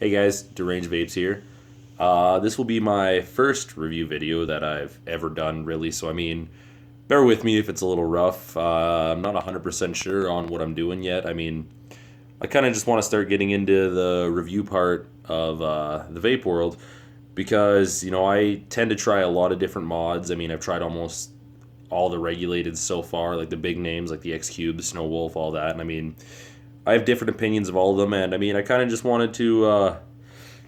Hey guys, Deranged Vapes here. This will be my first review video that I've ever done, really. So, bear with me if it's a little rough. I'm not 100% sure on what I'm doing yet. I kind of just want to start getting into the review part of the vape world because, I tend to try a lot of different mods. I've tried almost all the regulated so far, like the big names like the X Cube, the Snow Wolf, all that. And I have different opinions of all of them, and I kind of just wanted to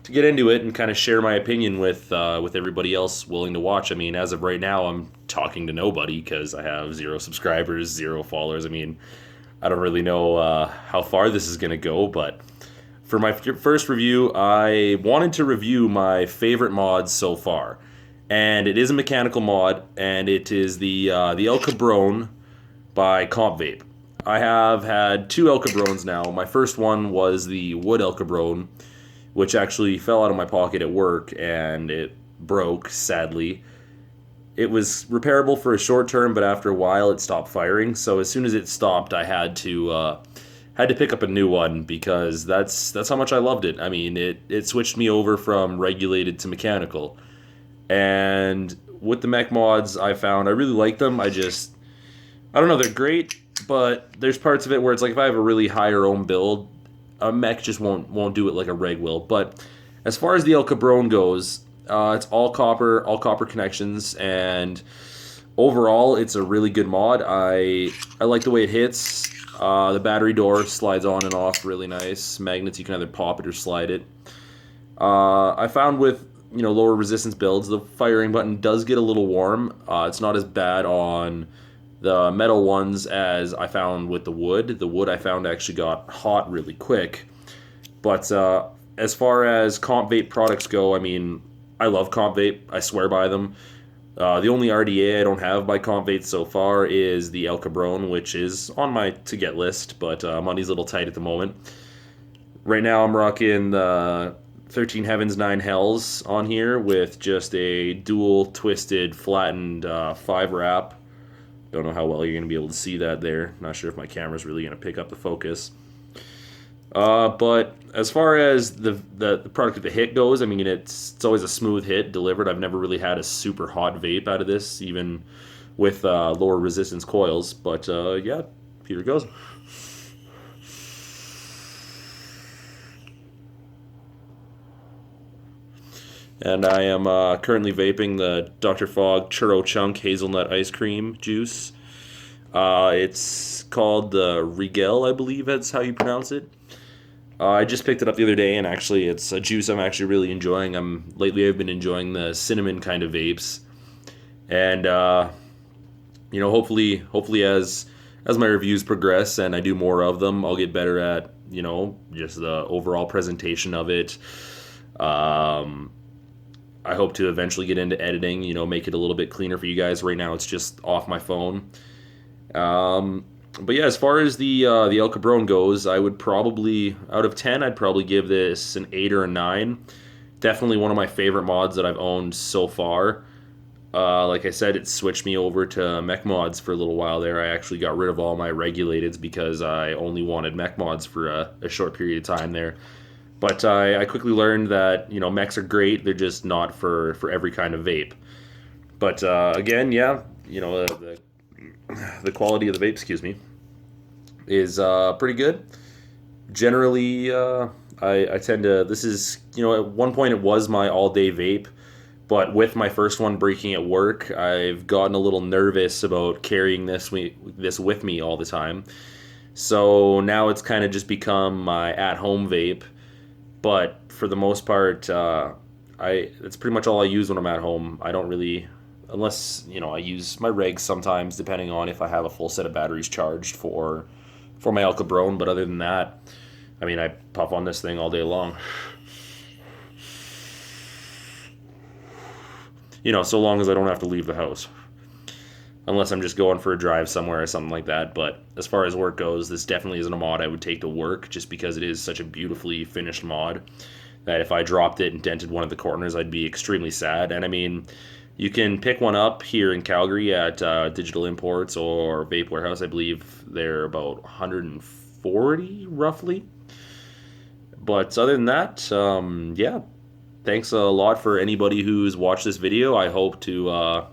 get into it and kind of share my opinion with everybody else willing to watch. As of right now, I'm talking to nobody because I have 0 subscribers, 0 followers. I don't really know how far this is gonna go, but for my first review, I wanted to review my favorite mods so far, and it is a mechanical mod, and it is the El Cabron by Compvape. I have had 2 El Cabrons now. My first one was the wood El Cabron, which actually fell out of my pocket at work and it broke, sadly. It was repairable for a short term, but after a while it stopped firing. So as soon as it stopped, I had to pick up a new one because that's how much I loved it. It switched me over from regulated to mechanical. And with the mech mods I found, I really like them. I don't know, they're great, but there's parts of it where it's like if I have a really higher ohm build, a mech just won't do it like a reg will. But as far as the El Cabron goes, it's all copper connections, and overall it's a really good mod. I like the way it hits. The battery door slides on and off really nice. Magnets, you can either pop it or slide it. I found with lower resistance builds, the firing button does get a little warm. It's not as bad on the metal ones as I found with the wood. The wood I found actually got hot really quick. But as far as Compvape products go, I love Compvape. I swear by them. The only RDA I don't have by Compvape so far is the El Cabron, which is on my to-get list, but money's a little tight at the moment. Right now I'm rocking the 13 Heavens, 9 Hells on here with just a dual twisted flattened 5 wrap. Don't know how well you're going to be able to see that there. Not sure if my camera's really going to pick up the focus. But as far as the product of the hit goes, it's always a smooth hit delivered. I've never really had a super hot vape out of this, even with lower resistance coils. But yeah, here it goes. And I am currently vaping the Dr. Fogg Churro Chunk Hazelnut Ice Cream Juice. It's called the Rigel, I believe that's how you pronounce it. I just picked it up the other day, and actually it's a juice I'm actually really enjoying. Lately I've been enjoying the cinnamon kind of vapes. And, hopefully as my reviews progress and I do more of them, I'll get better at, just the overall presentation of it. I hope to eventually get into editing, make it a little bit cleaner for you guys. Right now it's just off my phone. But yeah, as far as the El Cabron goes, I would probably, out of 10, I'd probably give this an 8 or a 9. Definitely one of my favorite mods that I've owned so far. Like I said, it switched me over to mech mods for a little while there. I actually got rid of all my regulateds because I only wanted mech mods for a short period of time there. But I quickly learned that, mechs are great. They're just not for every kind of vape. But again, yeah, the quality of the vape, is pretty good. Generally, I tend to, this is, at one point it was my all-day vape. But with my first one breaking at work, I've gotten a little nervous about carrying this with me all the time. So now it's kind of just become my at-home vape. But for the most part, it's pretty much all I use when I'm at home. I don't really, unless I use my regs sometimes, depending on if I have a full set of batteries charged for my El Cabron. But other than that, I puff on this thing all day long. So long as I don't have to leave the house, unless I'm just going for a drive somewhere or something like that. But as far as work goes, this definitely isn't a mod I would take to work, just because it is such a beautifully finished mod that if I dropped it and dented one of the corners, I'd be extremely sad. And you can pick one up here in Calgary at Digital Imports or Vape Warehouse. I believe they're about 140 roughly. But other than that, yeah, thanks a lot for anybody who's watched this video. I hope to,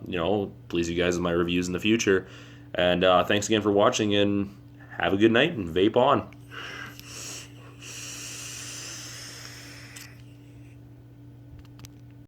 please you guys with my reviews in the future. And thanks again for watching, and have a good night and vape on.